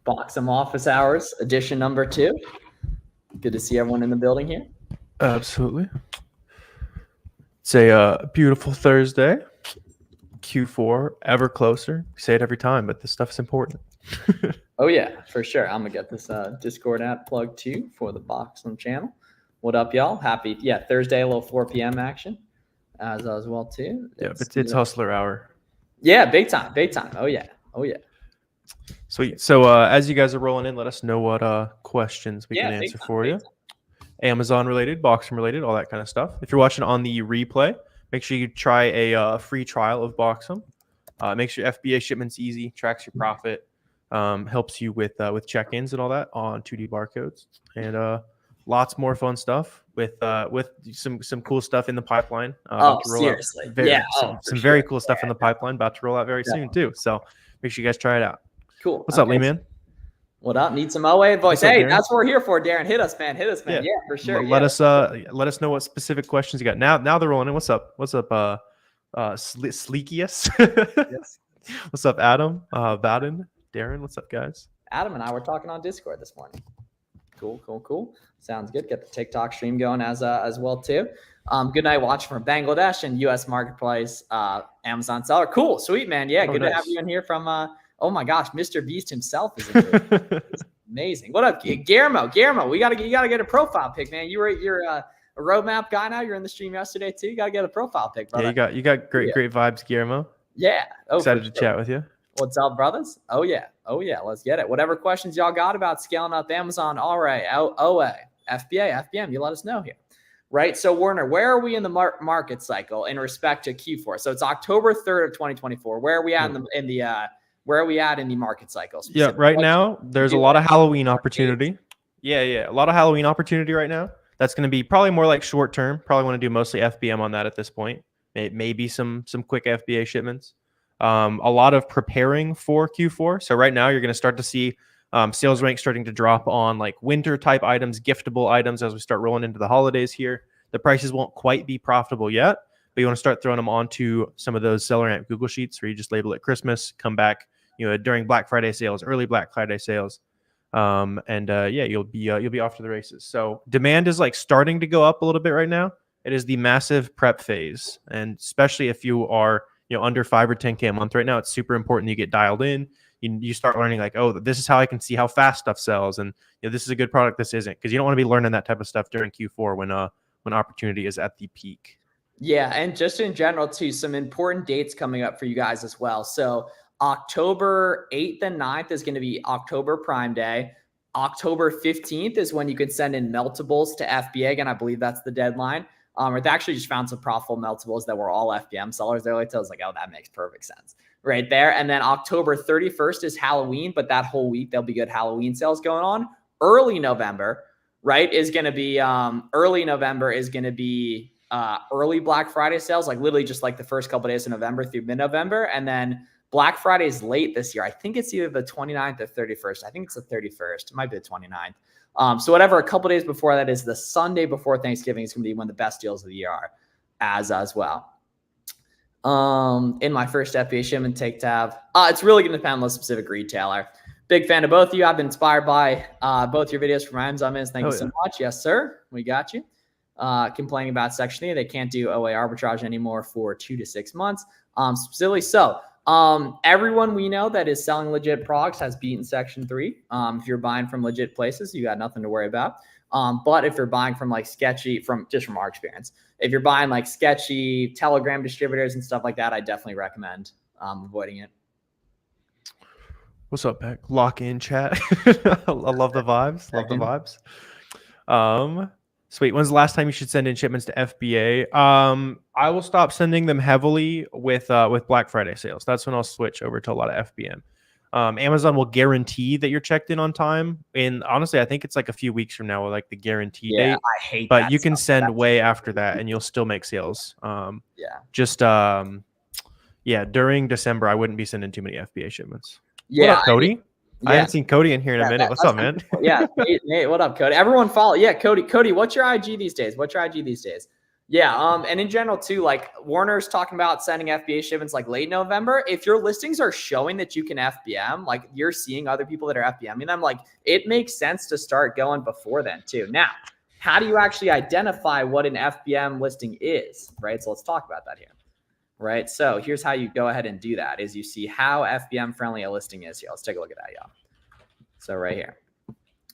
Boxem office hours, edition number 2. Good to see everyone in the building here. Absolutely. It's a beautiful Thursday. Q4 ever closer. We say it every time, but this stuff is important. Oh yeah, for sure. I'm gonna get this Discord app plugged too for the Boxem channel. What up, y'all? Happy Thursday, a little 4 p.m. action as well too. It's hustler hour. Yeah, big time. Oh yeah. Sweet. So as you guys are rolling in, let us know what questions we can answer for you. Amazon related, Boxem related, all that kind of stuff. If you're watching on the replay, make sure you try a free trial of Boxem. Makes your FBA shipments easy, tracks your profit, helps you with check-ins and all that on 2D barcodes, and lots more fun stuff with some cool stuff in the pipeline. Seriously. Some very cool stuff in the pipeline about to roll out very soon too. So make sure you guys try it out. Cool. What's up, Lee, man? What up? Need some OA advice? Hey, that's what we're here for, Darren. Hit us, man. Yeah, for sure. Let us know what specific questions you got. Now they're rolling in. What's up? Sleekius? Yes. What's up, Adam? Bowden? Darren? What's up, guys? Adam and I were talking on Discord this morning. Cool. Sounds good. Get the TikTok stream going as well too. Good night watching from Bangladesh and U.S. Marketplace, Amazon seller. Cool, sweet, man. Yeah, good to have you in here from. Oh my gosh, Mr. Beast himself is in here. It's amazing. What up, Guillermo? You gotta get a profile pic, man. You're a roadmap guy now. You're in the stream yesterday too. You gotta get a profile pic, brother. Yeah, you got great vibes, Guillermo. Yeah. Excited to chat with you. What's up, brothers? Oh yeah. Let's get it. Whatever questions y'all got about scaling up Amazon, RA, OA, FBA, FBM, you let us know here. Right. So Werner, where are we in the market cycle in respect to Q4? So it's October 3rd of 2024. Where are we at where are we at in the market cycle? Yeah, right now there's a lot of Halloween opportunity. Yeah, a lot of Halloween opportunity right now. That's going to be probably more like short term. Probably want to do mostly FBM on that at this point. Maybe some quick FBA shipments. A lot of preparing for Q4. So right now you're going to start to see sales rank starting to drop on like winter type items, giftable items as we start rolling into the holidays here. The prices won't quite be profitable yet, but you want to start throwing them onto some of those SellerAmp Google Sheets where you just label it Christmas, come back, during Black Friday sales, early Black Friday sales. You'll be off to the races. So demand is like starting to go up a little bit right now. It is the massive prep phase. And especially if you are, under 5 or 10K a month right now, it's super important you get dialed in. You start learning like, oh, this is how I can see how fast stuff sells. And this is a good product. This isn't, because you don't want to be learning that type of stuff during Q4 when opportunity is at the peak. Yeah. And just in general too, some important dates coming up for you guys as well. So October 8th and 9th is going to be October Prime Day. October 15th is when you can send in meltables to FBA. Again, I believe that's the deadline. They actually just found some profitable meltables that were all FBM sellers. They're like, I was like, oh, that makes perfect sense right there. And then October 31st is Halloween, but that whole week, there'll be good Halloween sales going on. Early November, right, is going to be early Black Friday sales, like literally just like the first couple of days of November through mid-November. And then Black Friday is late this year. I think it's either the 29th or 31st. I think it's the 31st. It might be the 29th. So whatever, a couple days before that is the Sunday before Thanksgiving is going to be when the best deals of the year are as well. In my first FBA shipment take tab, it's really going to depend on the specific retailer. Big fan of both of you. I've been inspired by both your videos from Amazon. Thank you so much. Yes, sir. We got you. Complaining about Section 8. They can't do OA arbitrage anymore for 2 to 6 months. Specifically so. Everyone we know that is selling legit products has beaten Section 3. If you're buying from legit places, you got nothing to worry about. But if you're buying from like from our experience, if you're buying like sketchy Telegram distributors and stuff like that, I definitely recommend avoiding it. What's up, Beck? Lock in chat. I love the vibes. Love the vibes. Sweet. When's the last time you should send in shipments to FBA? I will stop sending them heavily with Black Friday sales. That's when I'll switch over to a lot of FBM. Amazon will guarantee that you're checked in on time. And honestly, I think it's like a few weeks from now, like the guarantee date. I hate but you can send way after that and you'll still make sales. During December, I wouldn't be sending too many FBA shipments. Yeah. What up, Cody? I haven't seen Cody in here in a minute. What's up, man? Yeah. Hey, what up, Cody? Everyone follow. Yeah, Cody, what's your IG these days? Yeah, and in general too, like Warner's talking about sending FBA shipments like late November. If your listings are showing that you can FBM, like you're seeing other people that are FBMing them, like it makes sense to start going before then too. Now, how do you actually identify what an FBM listing is, right? So let's talk about that here, right? So here's how you go ahead and do that is you see how FBM friendly a listing is here. Let's take a look at that, y'all. So right here,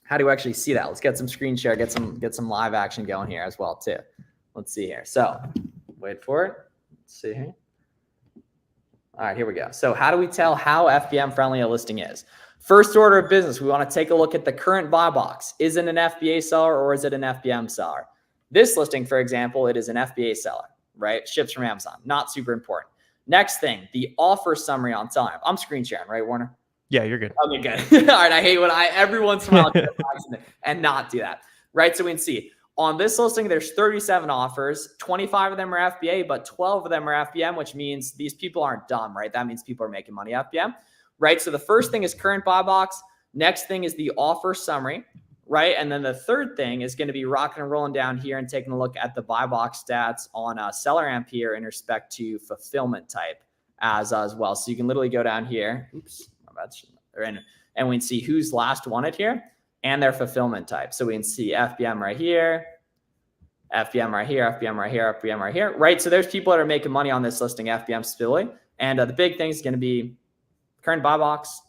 how do you actually see that? Let's get some screen share, get some live action going here as well too. Let's see here. So wait for it. Let's see here. All right, here we go. So how do we tell how FBM friendly a listing is? First order of business, we want to take a look at the current buy box. Is it an FBA seller or is it an FBM seller? This listing, for example, it is an FBA seller, right? Ships from Amazon. Not super important. Next thing, the offer summary on SellerAmp. I'm screen sharing, right, Warner? Yeah, you're good. Okay, good. All right, I hate when every once in a while and not do that, right? So we can see on this listing, there's 37 offers. 25 of them are FBA, but 12 of them are FBM, which means these people aren't dumb, right? That means people are making money FBM, right? So the first thing is current buy box. Next thing is the offer summary, right? And then the third thing is going to be rocking and rolling down here and taking a look at the buy box stats on SellerAmp here in respect to fulfillment type as well. So you can literally go down here. Oops, and we can see who's last wanted here and their fulfillment type. So we can see FBM right here, FBM right here, FBM right here, FBM right here, right? So there's people that are making money on this listing, FBM stability. And the big thing is going to be current buy box,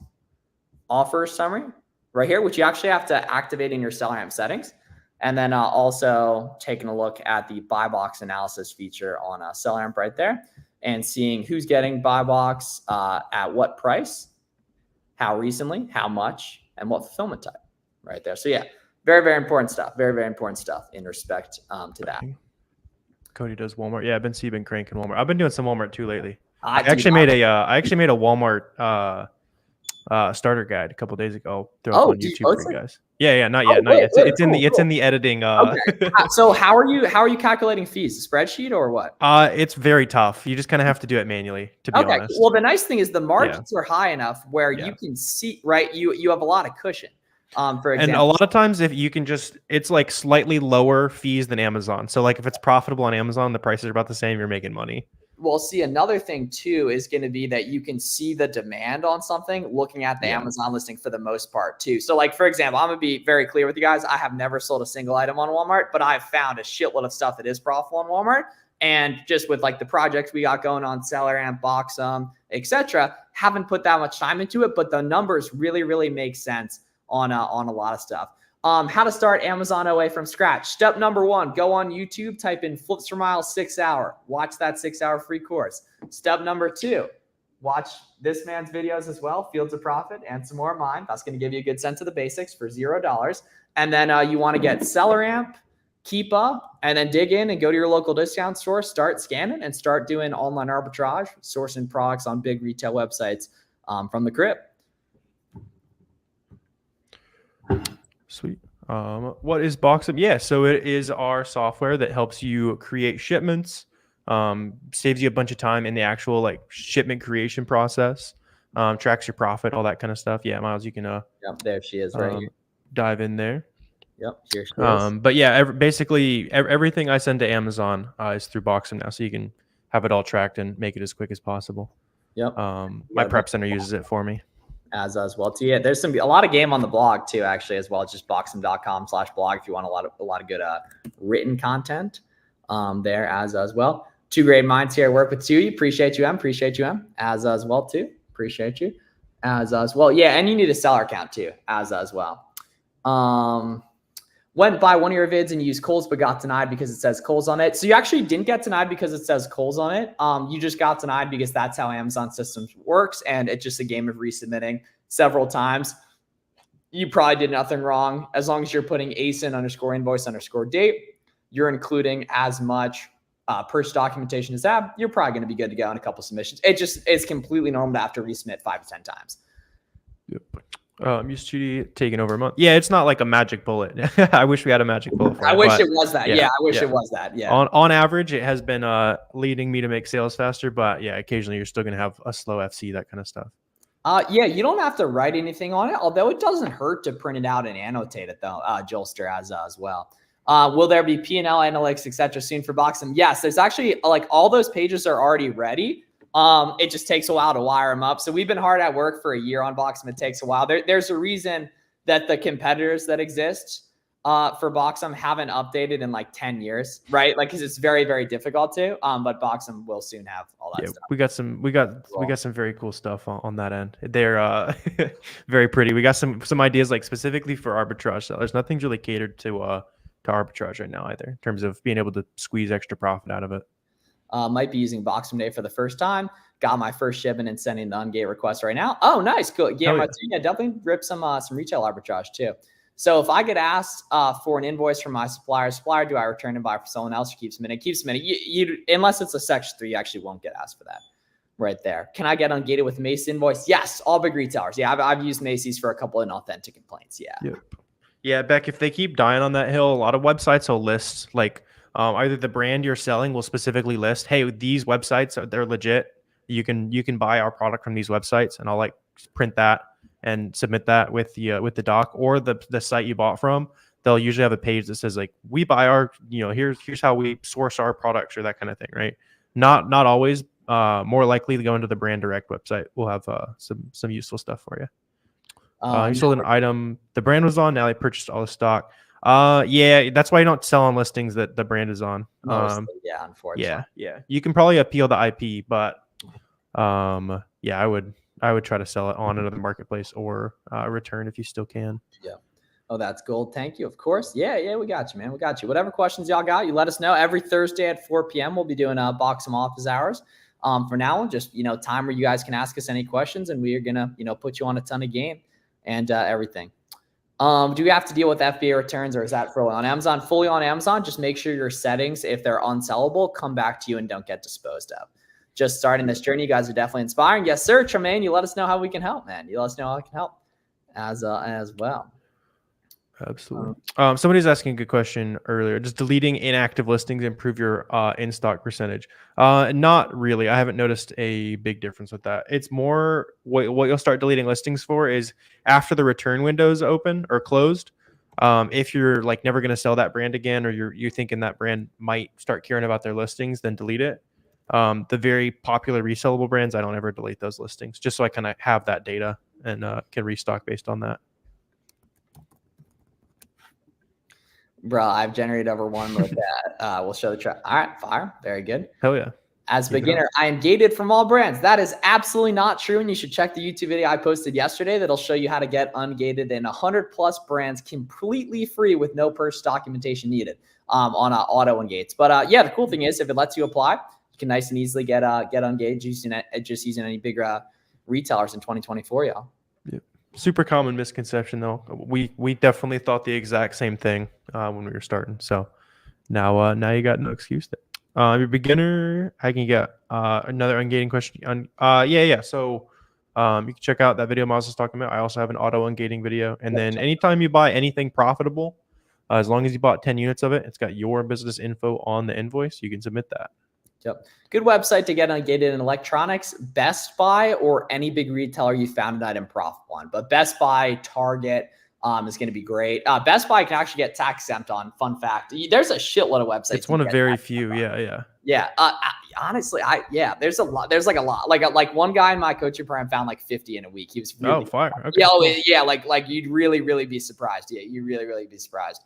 offer summary right here, which you actually have to activate in your SellerAmp settings. And then also taking a look at the buy box analysis feature on SellerAmp right there and seeing who's getting buy box at what price, how recently, how much, and what fulfillment type right there. So yeah, very, very important stuff. Very, very important stuff in respect to that. Cody does Walmart. Yeah, I've been cranking Walmart. I've been doing some Walmart too lately. I actually made a Walmart starter guide a couple days ago. I'll throw it on YouTube for you guys. Yeah, not yet, not yet. It's in the editing. Okay. So how are you calculating fees? A spreadsheet or what? It's very tough. You just kind of have to do it manually, to be honest. Well, the nice thing is the margins are high enough where you can see, right? You have a lot of cushion. For example, and a lot of times if you can it's like slightly lower fees than Amazon. So like if it's profitable on Amazon, the prices are about the same, you're making money. Well, see, another thing too is going to be that you can see the demand on something looking at the Amazon listing for the most part too. So like, for example, I'm going to be very clear with you guys. I have never sold a single item on Walmart, but I've found a shitload of stuff that is profitable on Walmart. And just with like the projects we got going on SellerAmp, Boxem, etc., haven't put that much time into it, but the numbers really, really make sense on a lot of stuff. How to start Amazon OA from scratch. Step number 1, go on YouTube, type in flips for miles 6 hour. Watch that 6 hour free course. Step number 2, watch this man's videos as well, Fields of Profit and some more of mine. That's going to give you a good sense of the basics for $0. And then you want to get SellerAmp, Keepa, and then dig in and go to your local discount store, start scanning and start doing online arbitrage, sourcing products on big retail websites from the crib. Sweet. What is Boxem? Yeah, so it is our software that helps you create shipments, saves you a bunch of time in the actual like shipment creation process, tracks your profit, all that kind of stuff. Yeah, Miles, you can yep, there she is right here. Dive in there. Yep, here she is. But yeah, basically everything I send to Amazon is through Boxem now, so you can have it all tracked and make it as quick as possible. Yep. My prep center uses it for me. As well too. Yeah, there's a lot of game on the blog too, actually, as well. It's just boxem.com/blog if you want a lot of good written content there as well. Two great minds here. Work with two. Appreciate you, M. As well too. Appreciate you as well. Yeah, and you need a seller account too as well. Went by one of your vids and used Kohl's but got denied because it says Kohl's on it. So you actually didn't get denied because it says Kohl's on it. You just got denied because that's how Amazon systems works. And it's just a game of resubmitting several times. You probably did nothing wrong. As long as you're putting ASIN_invoice_date, you're including as much purchase documentation as that, you're probably going to be good to go in a couple submissions. It's completely normal to have to resubmit 5 to 10 times. Yep. Used to taking over a month. Yeah, it's not like a magic bullet. I wish we had a magic bullet for it was that. Yeah, I wish it was that. Yeah. On average, it has been leading me to make sales faster, but yeah, occasionally you're still going to have a slow FC, that kind of stuff. Yeah, you don't have to write anything on it, although it doesn't hurt to print it out and annotate it though, Jolster as well. Will there be P&L analytics, etc. soon for Boxem? Yes, there's actually like all those pages are already ready. It just takes a while to wire them up. So we've been hard at work for a year on Boxem. It takes a while. There's a reason that the competitors that exist for Boxem haven't updated in like 10 years, right? Like, because it's very, very difficult to. But Boxem will soon have all that stuff. We got some very cool stuff on that end. They're very pretty. We got some ideas like specifically for arbitrage sellers. Nothing's really catered to arbitrage right now either in terms of being able to squeeze extra profit out of it. Might be using Boxem Day for the first time. Got my first shipment and sending the ungate request right now. Oh, nice, cool. Yeah, definitely rip some retail arbitrage too. So if I get asked for an invoice from my supplier, do I return and buy for someone else or keep submitting? Keep submitting. You unless it's a section 3, you actually won't get asked for that. Right there. Can I get ungated with Macy's invoice? Yes, all big retailers. Yeah, I've used Macy's for a couple of inauthentic complaints. Yeah. Yep. Yeah, Beck, if they keep dying on that hill, a lot of websites will list like either the brand you're selling will specifically list, hey, these websites, they're legit. You can buy our product from these websites, and I'll like print that and submit that with the doc, or the site you bought from. They'll usually have a page that says like, we buy our, here's how we source our products or that kind of thing, right? Not always. More likely to go into the brand direct website. We'll have some useful stuff for you. You sold an item the brand was on. Now they purchased all the stock. Yeah, that's why you don't sell on listings that the brand is on. Yeah, unfortunately. Yeah. You can probably appeal the IP, but yeah, I would try to sell it on another marketplace or return if you still can. Yeah. Oh, that's gold. Thank you. Of course. Yeah, we got you, man. We got you. Whatever questions y'all got, you let us know. Every Thursday at 4 p.m. we'll be doing Boxem office hours. For now, just time where you guys can ask us any questions, and we are gonna put you on a ton of game and everything. Do we have to deal with FBA returns, or is that fully on Amazon? Fully on Amazon. Just make sure your settings, if they're unsellable, come back to you and don't get disposed of. Just starting this journey, you guys are definitely inspiring. Yes, sir, Tremaine. You let us know how we can help, man. You let us know how I can help as well. Absolutely. Somebody's asking a good question earlier. Does deleting inactive listings improve your in-stock percentage? Not really. I haven't noticed a big difference with that. It's more what you'll start deleting listings for is after the return window is open or closed. If you're like never going to sell that brand again, or you're thinking that brand might start caring about their listings, then delete it. The very popular resellable brands, I don't ever delete those listings, just so I kind of have that data and can restock based on that. Bro, I've generated over one with that. We'll show the track. All right, fire. Very good. Hell yeah. As a beginner, I am gated from all brands. That is absolutely not true. And you should check the YouTube video I posted yesterday that'll show you how to get ungated in 100+ brands completely free with no purchase documentation needed on auto ungates. But yeah, the cool thing is if it lets you apply, you can nice and easily get ungated just using any big retailers in 2024, y'all. Yep. Super common misconception though. We definitely thought the exact same thing when we were starting. So now you got no excuse there. You're a beginner. I can get another ungating question. Yeah. So you can check out that video Miles was talking about. I also have an auto ungating video. And then anytime you buy anything profitable, as long as you bought 10 units of it, it's got your business info on the invoice. You can submit that. Yep. Good website to get ungated in electronics, Best Buy, or any big retailer you found an item profitable on. But Best Buy, Target is going to be great. Best Buy can actually get tax exempt on. Fun fact. There's a shitload of websites. It's one of very few. Yeah. Honestly, there's a lot. There's like a lot. Like one guy in my coaching program found like 50 in a week. He was really fire. Okay. Like you'd really be surprised. Yeah, you really be surprised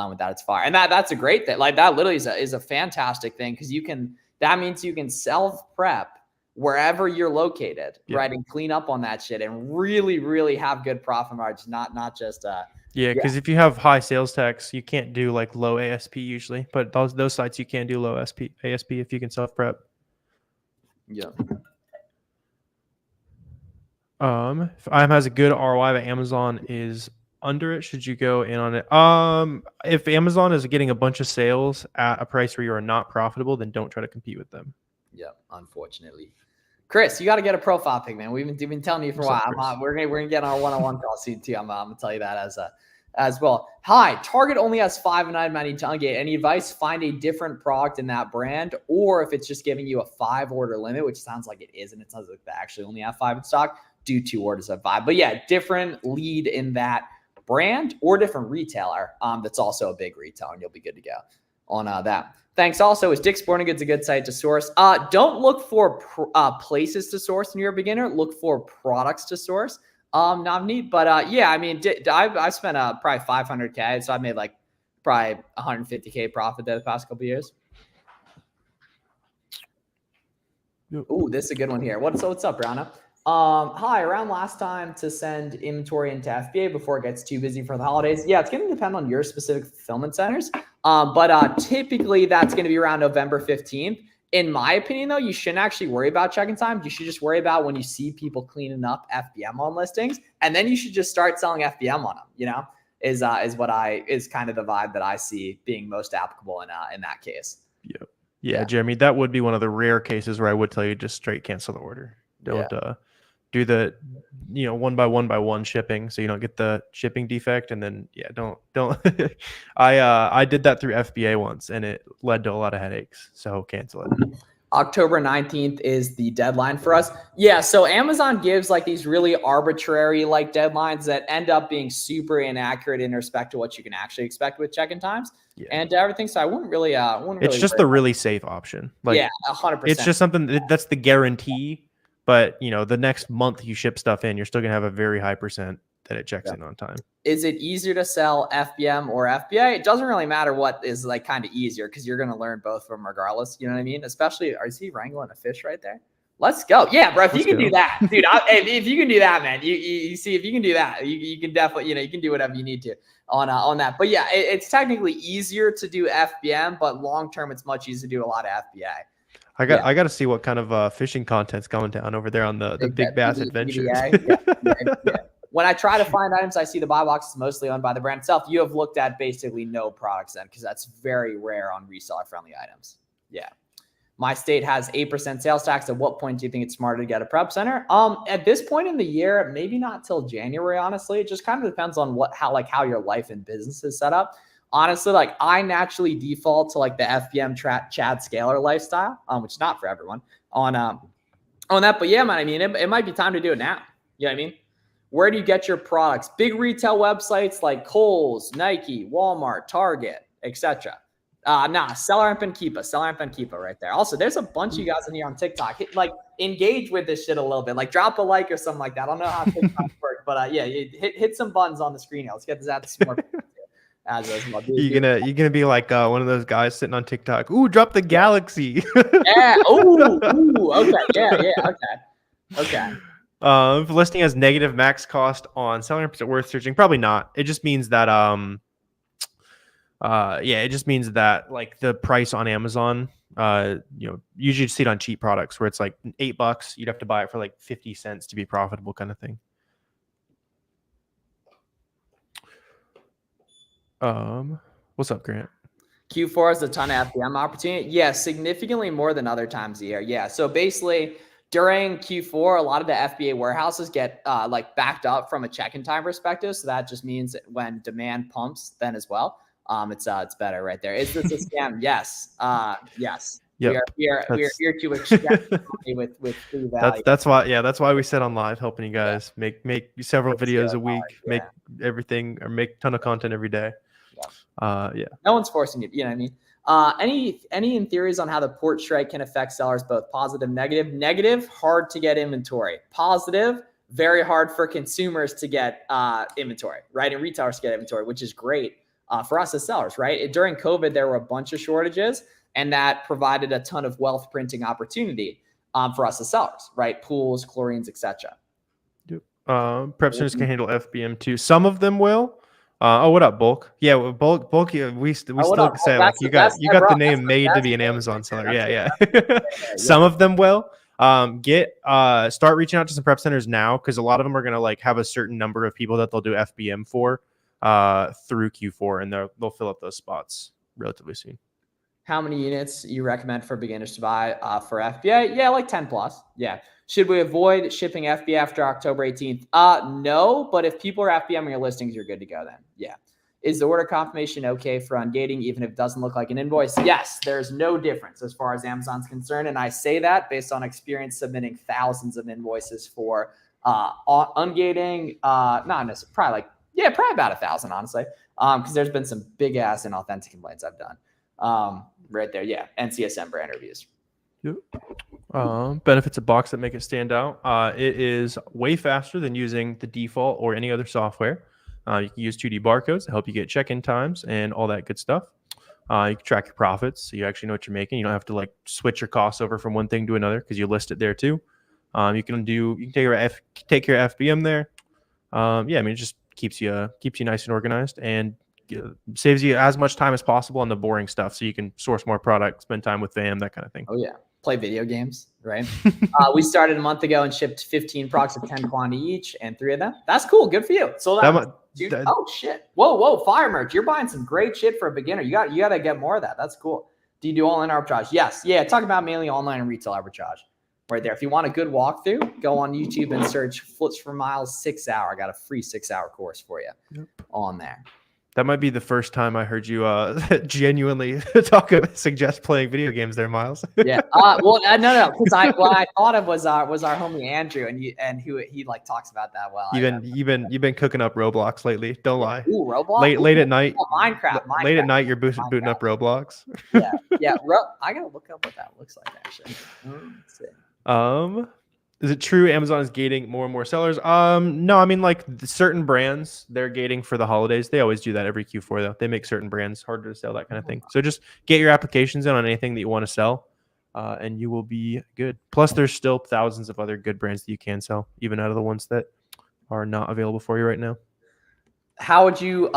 with that. It's fire. And that's a great thing. Like that literally is a fantastic thing because that means you can self-prep wherever you're located, right? And clean up on that shit and really have good profit margins, not just because if you have high sales tax, you can't do like low ASP usually, but those sites you can do low ASP if you can self-prep. Yeah. If IM has a good ROI, but Amazon is under it, should you go in on it? If Amazon is getting a bunch of sales at a price where you are not profitable, then don't try to compete with them. Yeah, unfortunately. Chris, you got to get a profile pic, man. We've been telling you for a while. We're gonna get on our one-on-one call soon too. I'm gonna tell you that as well. Hi, Target only has 5 and items I need to ungate. Any advice? Find a different product in that brand, or if it's just giving you a 5 order limit, which sounds like it is, and it sounds like they actually only have 5 in stock, do 2 orders of 5. But yeah, different lead in that brand or different retailer that's also a big retailer, and you'll be good to go on that. Thanks. Also, is Dick's Sporting Goods a good site to source? Don't look for places to source when you're a beginner. Look for products to source. Not neat, but yeah, I mean, I've spent probably 500K, so I've made like probably 150K profit there the past couple of years. Ooh, this is a good one here. What's up, Brianna? Hi, around last time to send inventory into FBA before it gets too busy for the holidays. Yeah, it's going to depend on your specific fulfillment centers. But typically that's going to be around November 15th. In my opinion, though, you shouldn't actually worry about check-in times. You should just worry about when you see people cleaning up FBM on listings, and then you should just start selling FBM on them. You know, is kind of the vibe that I see being most applicable in that case. Yep. Yeah, Jeremy, that would be one of the rare cases where I would tell you just straight cancel the order. Don't do the one by one shipping, so you don't get the shipping defect, and then don't I did that through FBA once and it led to a lot of headaches, so cancel it. October 19th is the deadline for us. Yeah, so Amazon gives like these really arbitrary like deadlines that end up being super inaccurate in respect to what you can actually expect with check-in times and everything. So I wouldn't really it's just the really safe option. Like 100%. It's just something that's the guarantee. But, the next month you ship stuff in, you're still going to have a very high percent that it checks in on time. Is it easier to sell FBM or FBA? It doesn't really matter what is like kind of easier because you're going to learn both of them regardless. You know what I mean? Especially, is he wrangling a fish right there? Let's go. Yeah, bro. If you can do that, dude, if you can do that, man, you see, if you can do that, you can definitely, you can do whatever you need to on that. But yeah, it's technically easier to do FBM, but long-term, it's much easier to do a lot of FBA. I got to see what kind of fishing content's going down over there on the Big Bass Adventures. When I try to find items, I see the buy box is mostly owned by the brand itself. You have looked at basically no products then, because that's very rare on reseller-friendly items. Yeah. My state has 8% sales tax. At what point do you think it's smarter to get a prep center? At this point in the year, maybe not till January, honestly. It just kind of depends on how your life and business is set up. Honestly, like I naturally default to like the FBM Chad Scaler lifestyle, which is not for everyone on that. But yeah, man, I mean, it might be time to do it now. You know what I mean? Where do you get your products? Big retail websites like Kohl's, Nike, Walmart, Target, etc. SellerAmp and Keepa right there. Also, there's a bunch of you guys in here on TikTok. Engage with this shit a little bit. Like drop a like or something like that. I don't know how TikTok works, but hit some buttons on the screen here. Let's get this out to some more people. You're gonna be like one of those guys sitting on TikTok. Ooh, drop the Galaxy. Yeah. Ooh. Okay. Yeah. Okay. If listing has negative max cost on SellerAmp, is it worth searching? Probably not. It just means that like the price on Amazon, usually you see it on cheap products where it's like $8. You'd have to buy it for like 50 cents to be profitable, kind of thing. What's up, Grant? Q4 has a ton of FBM opportunity. Yeah, significantly more than other times a year. Yeah. So basically during Q4, a lot of the FBA warehouses get backed up from a check-in time perspective. So that just means that when demand pumps then as well, it's better right there. Is this a scam? Yes. Yes. Yep. We are here to extract with free value. That's why we sit on live helping you guys make several videos a week, make everything or make a ton of content every day. No one's forcing you. You know what I mean? Any theories on how the port strike can affect sellers, both positive, negative? Negative, hard to get inventory. Positive, very hard for consumers to get inventory, right? And retailers to get inventory, which is great for us as sellers, right? During COVID, there were a bunch of shortages, and that provided a ton of wealth printing opportunity for us as sellers, right? Pools, chlorines, etc. Prep centers can handle FBM too. Some of them will. What up, Bulk? Yeah, well, Bulk. We still say like you got the name made to be an Amazon seller. Yeah. Some of them will. Start reaching out to some prep centers now, because a lot of them are gonna like have a certain number of people that they'll do FBM for through Q4, and they'll fill up those spots relatively soon. How many units you recommend for beginners to buy for FBA? Yeah, like 10 plus. Yeah. Should we avoid shipping FBA after October 18th? No, but if people are FBMing your listings, you're good to go then. Yeah. Is the order confirmation okay for ungating, even if it doesn't look like an invoice? Yes, there's no difference as far as Amazon's concerned. And I say that based on experience submitting thousands of invoices for ungating, not necessarily, probably like Yeah, probably about 1,000, honestly. Because there's been some big ass and authentic complaints I've done. Right there, yeah. NCSM brand reviews. Yep. Benefits of Box that make it stand out. It is way faster than using the default or any other software. You can use 2D barcodes to help you get check-in times and all that good stuff. You can track your profits, so you actually know what you're making. You don't have to like switch your costs over from one thing to another because you list it there too. You can take your FBM there. Yeah, I mean, it just keeps you nice and organized and saves you as much time as possible on the boring stuff, so you can source more product, spend time with fam, that kind of thing. Oh yeah, play video games, right? We started a month ago and shipped 15 products of 10 quantity each, and 3 of them. That's cool. Good for you. So oh shit! Whoa, fire merch! You're buying some great shit for a beginner. You got to get more of that. That's cool. Do you do online arbitrage? Yes. Yeah. Talk about mainly online and retail arbitrage. Right there. If you want a good walkthrough, go on YouTube and search Flips for Miles 6 hour. I got a free 6-hour course for you on there. That might be the first time I heard you genuinely suggest playing video games there, Miles. Yeah. No. Because I thought of was our homie Andrew, and he like talks about that well. You've been cooking up Roblox lately. Don't lie. Ooh, Roblox. Late at night. Oh, Minecraft. Late at night, you're booting up Roblox. Yeah. I gotta look up what that looks like actually. Let's see. Is it true Amazon is gating more and more sellers? No, I mean, like certain brands, they're gating for the holidays. They always do that every Q4 though. They make certain brands harder to sell, that kind of thing. So just get your applications in on anything that you want to sell, and you will be good. Plus, there's still thousands of other good brands that you can sell, even out of the ones that are not available for you right now. How would you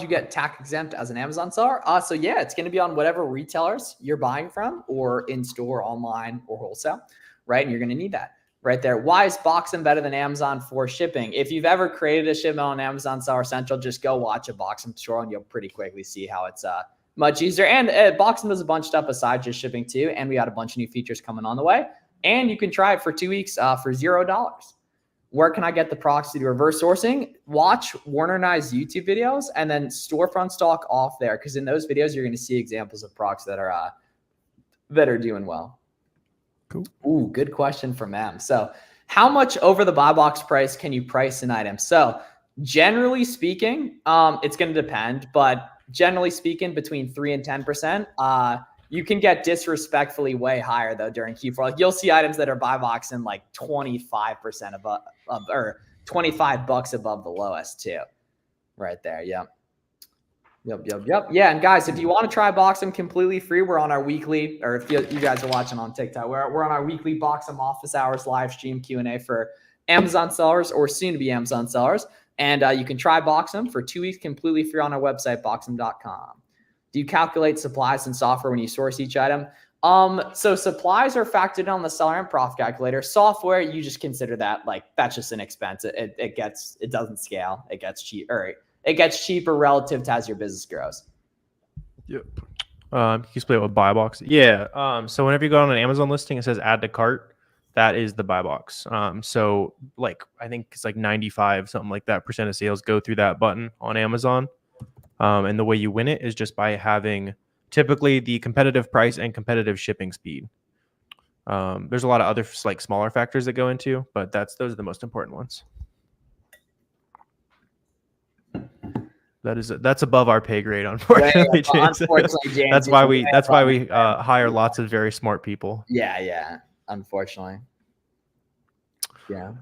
get tax exempt as an Amazon seller? So yeah, it's going to be on whatever retailers you're buying from, or in store, online, or wholesale, right? And you're going to need that. Right there. Why is Boxem better than Amazon for shipping? If you've ever created a shipment on Amazon Seller Central, just go watch a Boxem tutorial and you'll pretty quickly see how it's much easier. And Boxem does a bunch of stuff besides just shipping too. And we got a bunch of new features coming on the way. And you can try it for 2 weeks for $0. Where can I get the products to do reverse sourcing? Watch Warner and I's YouTube videos and then storefront stock off there. Because in those videos, you're going to see examples of products that are doing well. Cool. Ooh, good question from M. So how much over the buy box price can you price an item? So generally speaking, it's going to depend, but generally speaking, between 3 and 10%. You can get disrespectfully way higher though during Q4. Like you'll see items that are buy box in like 25% above, or $25 above the lowest too. Right there. Yep. Yeah, and guys, if you want to try Boxem completely free, we're on our weekly, or if you guys are watching on TikTok, we're on our weekly Boxem office hours live stream Q&A for Amazon sellers or soon to be Amazon sellers. And you can try Boxem for 2 weeks completely free on our website, boxem.com. Do you calculate supplies and software when you source each item? So supplies are factored in on the SellerAmp profit calculator. Software, you just consider that like that's just an expense. It doesn't scale. It gets cheap, or it gets cheaper relative to as your business grows. Yep. You can split it with buy box. Yeah. So whenever you go on an Amazon listing, it says add to cart. That is the buy box. So like I think it's like 95 something like that % of sales go through that button on Amazon. And the way you win it is just by having typically the competitive price and competitive shipping speed. There's a lot of other like smaller factors that go into, but those are the most important ones. That's above our pay grade, unfortunately. Yeah, unfortunately, James, that's why we hire lots of very smart people. Yeah. Unfortunately. Yeah.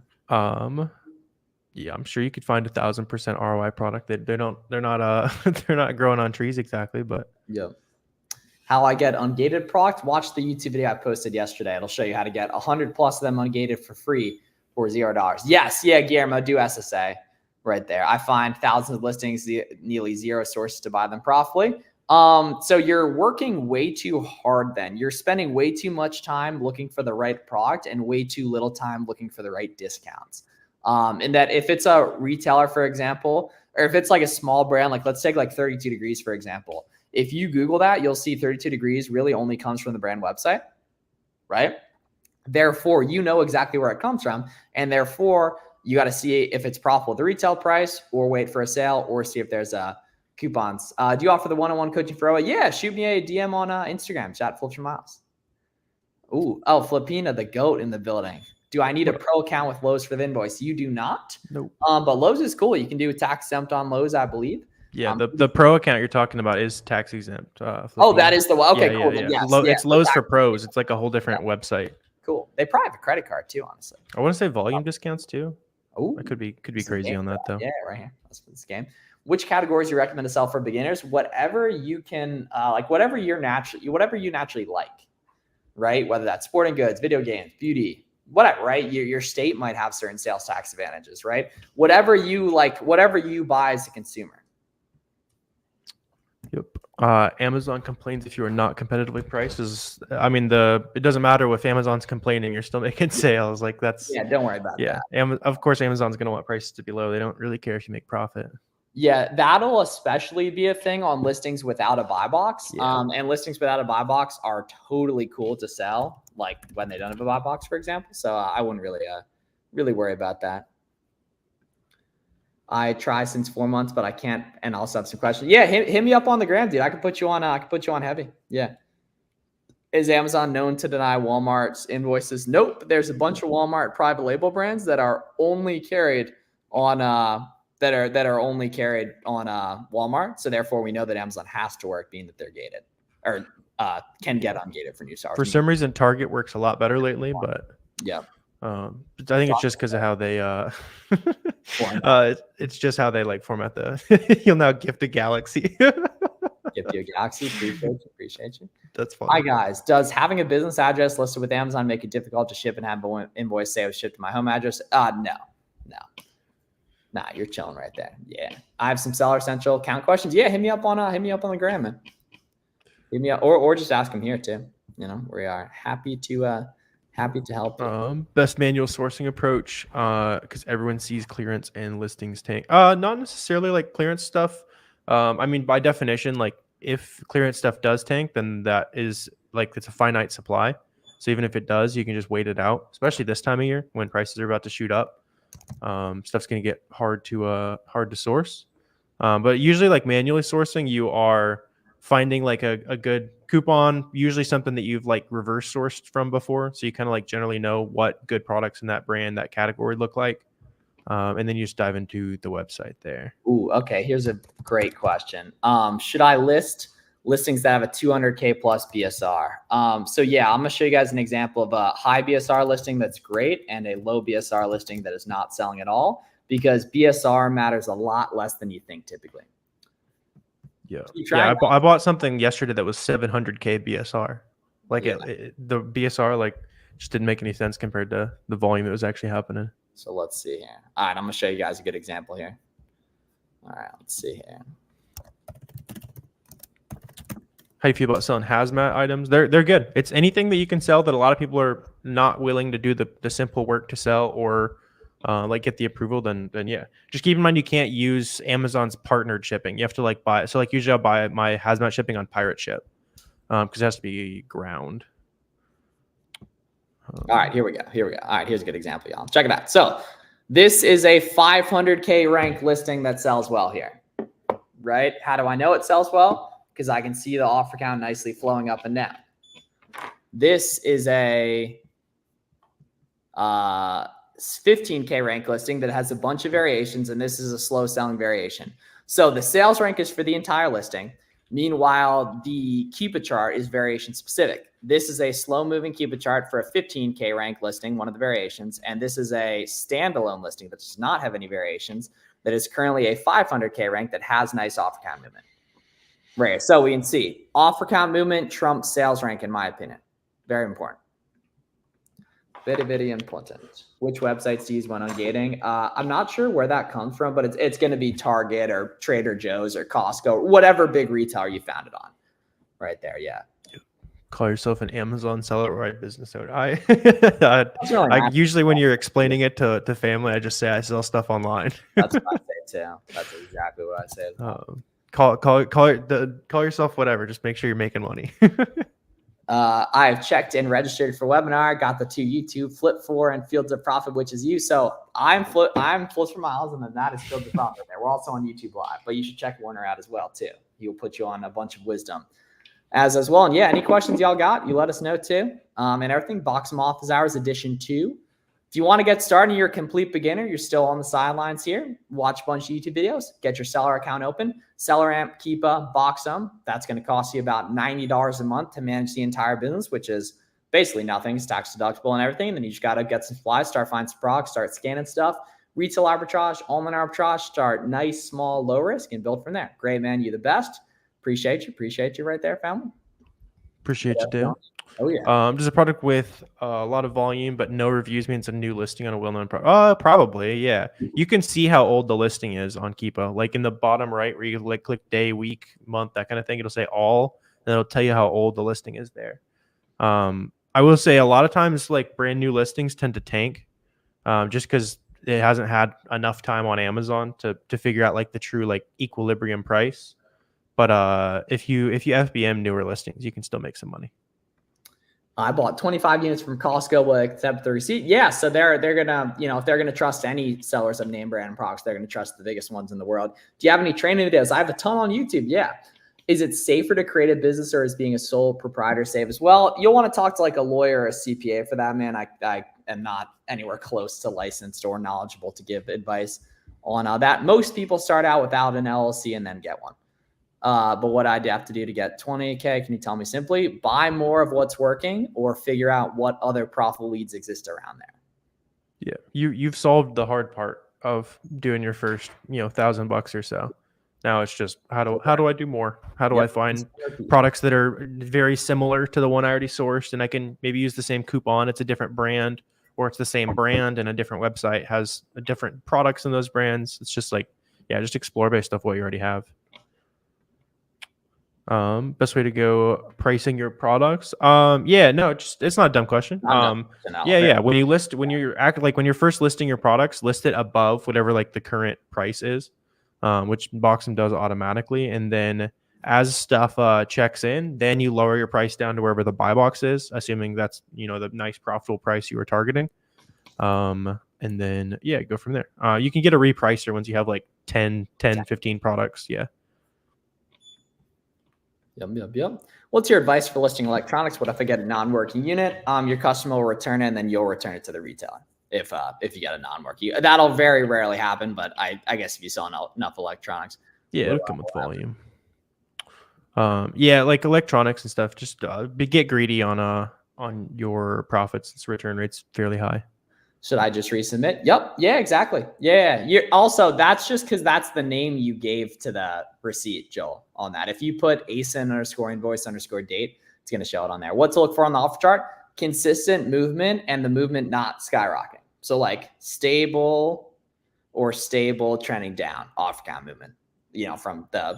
Yeah, I'm sure you could find 1,000% ROI product. They're not growing on trees exactly, but yeah. How I get ungated product? Watch the YouTube video I posted yesterday. It'll show you how to get 100 plus of them ungated for free for $0. Yes, yeah, Guillermo, do SSA. Right there. I find thousands of listings, nearly 0 sources to buy them profitably. So you're working way too hard then. You're spending way too much time looking for the right product and way too little time looking for the right discounts. And that if it's a retailer, for example, or if it's like a small brand, like let's take like 32 Degrees, for example. If you Google that, you'll see 32 Degrees really only comes from the brand website, right? Therefore, you know exactly where it comes from. And therefore, you got to see if it's profitable at the retail price, or wait for a sale, or see if there's coupons. Do you offer the one-on-one coaching for ROI? Yeah, shoot me a DM on Instagram, chat Flips for Miles. Oh, Filipina, the goat in the building. Do I need a pro account with Lowe's for the invoice? You do not. Nope. But Lowe's is cool. You can do a tax exempt on Lowe's, I believe. Yeah, the pro account you're talking about is tax exempt. Oh, that is the one. Okay, yeah, cool. Yeah, Yes, it's Lowe's for pros. It's like a whole different website. Cool. They probably have a credit card too, honestly. I want to say volume discounts too. Oh, I could be crazy on that though. Yeah, right here. That's for this game. Which categories you recommend to sell for beginners? Whatever you can, whatever you naturally like, right? Whether that's sporting goods, video games, beauty, whatever, right? Your state might have certain sales tax advantages, right? Whatever you like, whatever you buy as a consumer. Yep. Amazon complains if you are not competitively priced. It doesn't matter if Amazon's complaining, you're still making sales. Like that's don't worry about that. Of course, Amazon's going to want prices to be low. They don't really care if you make profit. Yeah, that'll especially be a thing on listings without a buy box. Yeah. And listings without a buy box are totally cool to sell, like when they don't have a buy box, for example. So I wouldn't really worry about that. I try since 4 months, but I can't. And also have some questions. Yeah, hit me up on the gram, dude. I can put you on. I can put you on heavy. Yeah. Is Amazon known to deny Walmart's invoices? Nope. There's a bunch of Walmart private label brands that are only carried on that are only carried on Walmart. So therefore, we know that Amazon has to work, being that they're gated or can get ungated for new sellers. For some reason, Target works a lot better lately, but yeah. I think it's just because of how they it's just how they like format the you'll now gift a Galaxy. Gift you a Galaxy. Appreciate you. That's fine. Hi guys. Does having a business address listed with Amazon make it difficult to ship and have an invoice say it was shipped to my home address? No. Nah, you're chilling right there. Yeah. I have some Seller Central account questions. Yeah, hit me up on the gram, man. Hit me up or just ask them here too. You know, we are happy to help. Best manual sourcing approach, because everyone sees clearance and listings tank. Not necessarily like clearance stuff. By definition, like if clearance stuff does tank, then that is like it's a finite supply. So even if it does, you can just wait it out, especially this time of year when prices are about to shoot up. Stuff's going to get hard to source. But usually like manually sourcing, you are finding like a good coupon, usually something that you've like reverse sourced from before. So you kind of like generally know what good products in that brand, that category look like. And then you just dive into the website there. Ooh, okay. Here's a great question. Should I list listings that have a 200K plus BSR? So yeah, I'm going to show you guys an example of a high BSR listing that's great and a low BSR listing that is not selling at all, because BSR matters a lot less than you think typically. Yeah. I bought something yesterday that was 700K BSR. Like the BSR like just didn't make any sense compared to the volume that was actually happening. So let's see here. All right, I'm going to show you guys a good example here. All right, let's see here. How you feel about selling hazmat items? They're good. It's anything that you can sell that a lot of people are not willing to do the simple work to sell or like get the approval. Then yeah. Just keep in mind you can't use Amazon's partnered shipping. You have to like buy. So like usually I'll buy my hazmat shipping on Pirate Ship because it has to be ground. All right, here we go. All right, here's a good example, y'all. Check it out. So this is a 500K ranked listing that sells well here, right? How do I know it sells well? Because I can see the offer count nicely flowing up and down. This is a 15K rank listing that has a bunch of variations, and this is a slow selling variation. So the sales rank is for the entire listing. Meanwhile, the Cupid chart is variation specific. This is a slow moving Cupid chart for a 15K rank listing, one of the variations. And this is a standalone listing that does not have any variations, that is currently a 500K rank that has nice offer count movement. Right. So we can see offer count movement trumps sales rank, in my opinion. Very important. Very important. Which websites do you use when ungating? I'm not sure where that comes from, but it's going to be Target or Trader Joe's or Costco, or whatever big retailer you found it on. Right there, yeah. Call yourself an Amazon seller or a business owner. I usually when you're explaining it to family, I just say I sell stuff online. That's what I say too. That's exactly what I say. Call yourself whatever. Just make sure you're making money. I've checked and registered for webinar, got the 2 YouTube, Flip 4 and Fields of Profit, which is you. So I'm Flip for Miles, and then that is Fields of Profit there. We're also on YouTube Live, but you should check Warner out as well too. He will put you on a bunch of wisdom as well. And yeah, any questions y'all got, you let us know too. And everything, Boxem office hours edition 2 If you want to get started and you're a complete beginner, you're still on the sidelines here, watch a bunch of YouTube videos, get your seller account open, SellerAmp, Keepa, Boxem. That's going to cost you about $90 a month to manage the entire business, which is basically nothing. It's tax deductible and everything. And then you just got to get some supplies, start finding some products, start scanning stuff, retail arbitrage, online arbitrage, start nice, small, low risk and build from there. Great, man. You the best. Appreciate you right there, family. Appreciate you, Dale. Oh yeah. Does a product with a lot of volume but no reviews means a new listing on a well-known product? Probably, yeah. You can see how old the listing is on Keepa. Like in the bottom right where you like click day, week, month, that kind of thing. It'll say all, and it'll tell you how old the listing is there. I will say a lot of times like brand new listings tend to tank just because it hasn't had enough time on Amazon to figure out like the true like equilibrium price. But if you FBM newer listings, you can still make some money. I bought 25 units from Costco with accept the receipt. Yeah, so they're gonna, if they're gonna trust any sellers of name brand products, they're gonna trust the biggest ones in the world. Do you have any training videos? I have a ton on YouTube. Yeah. Is it safer to create a business or is being a sole proprietor safe as well? You'll want to talk to like a lawyer or a CPA for that, man. I am not anywhere close to licensed or knowledgeable to give advice on that. Most people start out without an LLC and then get one. But what I'd have to do to get 20K, can you tell me simply? Buy more of what's working or figure out what other profitable leads exist around there. Yeah, you've solved the hard part of doing your first, $1,000 or so. Now it's just how do I do more? How do I find products that are very similar to the one I already sourced, and I can maybe use the same coupon? It's a different brand, or it's the same brand and a different website has a different products in those brands. It's just like, just explore based off what you already have. Best way to go pricing your products. It's not a dumb question. When you're first listing your products, list it above whatever like the current price is, which Boxem does automatically. And then as stuff checks in, then you lower your price down to wherever the buy box is, assuming that's the nice profitable price you were targeting. And then go from there. You can get a repricer once you have like 10, 15 products. Yeah. Yep. What's your advice for listing electronics? What if I get a non-working unit? Your customer will return it and then you'll return it to the retailer if you get a non-working. That'll very rarely happen, but I guess if you sell enough electronics. Yeah, it'll come with volume. Like electronics and stuff, just get greedy on your profits. Since return rate's fairly high. Should I just resubmit? Yep. Yeah, exactly. Yeah. That's just because that's the name you gave to the receipt, Joel, on that. If you put ASIN_invoice_date, it's going to show it on there. What to look for on the offer chart? Consistent movement and the movement not skyrocketing. So like stable trending down, offer count movement, from the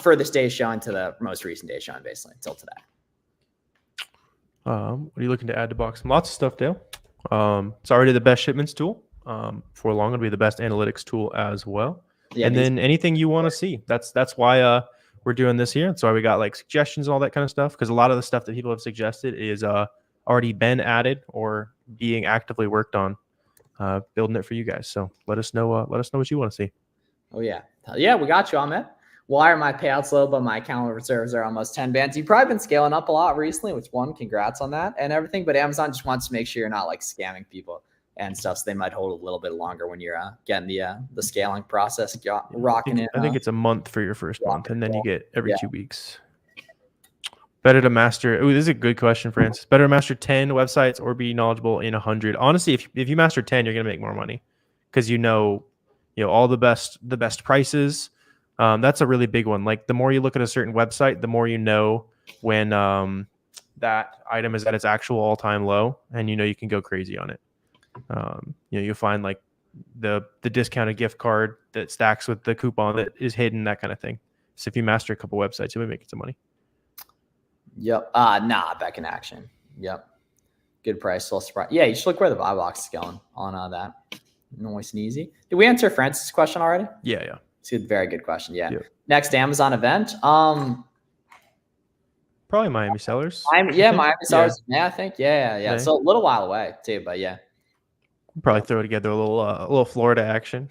furthest day showing to the most recent day showing basically until today. What are you looking to add to Boxem? Lots of stuff, Dale. It's already the best shipments tool. For long, it'll be the best analytics tool as well. Yeah, and then anything you want to see. That's why we're doing this here. That's why we got like suggestions and all that kind of stuff. Because a lot of the stuff that people have suggested is already been added or being actively worked on. Building it for you guys. So let us know what you want to see. Oh yeah, we got you, Ahmed. Why are my payouts low, but my account reserves are almost 10 bands? You've probably been scaling up a lot recently, which congrats on that and everything. But Amazon just wants to make sure you're not like scamming people and stuff. So they might hold a little bit longer when you're getting the scaling process rocking in. I think it's a month for your first month, and then you get every 2 weeks. Better to master. Oh, this is a good question, Francis. Better to master 10 websites or be knowledgeable in 100. Honestly, if you master 10, you're gonna make more money because all the best prices. That's a really big one. Like the more you look at a certain website, the more you know when that item is at its actual all-time low, and you can go crazy on it. You'll find like the discounted gift card that stacks with the coupon that is hidden, that kind of thing. So if you master a couple websites, you'll be making some money. Yep. Back in action. Yep. Good price. Still surprised. Yeah, you should look where the buy box is going on that. Nice and easy. Did we answer Francis' question already? Yeah. It's a very good question. Yeah. Next Amazon event. Probably Miami Sellers. Miami Sellers. Yeah, I think. Yeah. Okay. So a little while away too, but yeah. Probably throw together a little Florida action,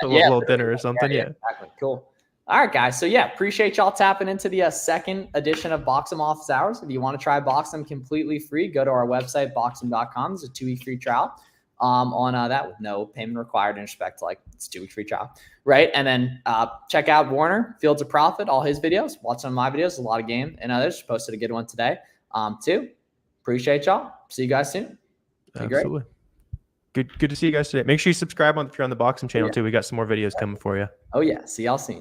a little dinner or something. Yeah. Exactly. Cool. All right, guys. So appreciate y'all tapping into the second edition of Boxem Office Hours. If you want to try Boxem completely free, go to our website, boxem.com. It's a 2-week free trial. on that with no payment required in respect to like it's 2 weeks free trial, right? And then check out Warner Fields of Profit, all his videos. Watch some of my videos, a lot of game and others. Posted a good one today too. Appreciate y'all. See you guys soon. Absolutely. Good to see you guys today. Make sure you subscribe if you're on the Boxem channel too. We got some more videos coming for you. Oh yeah. See y'all soon.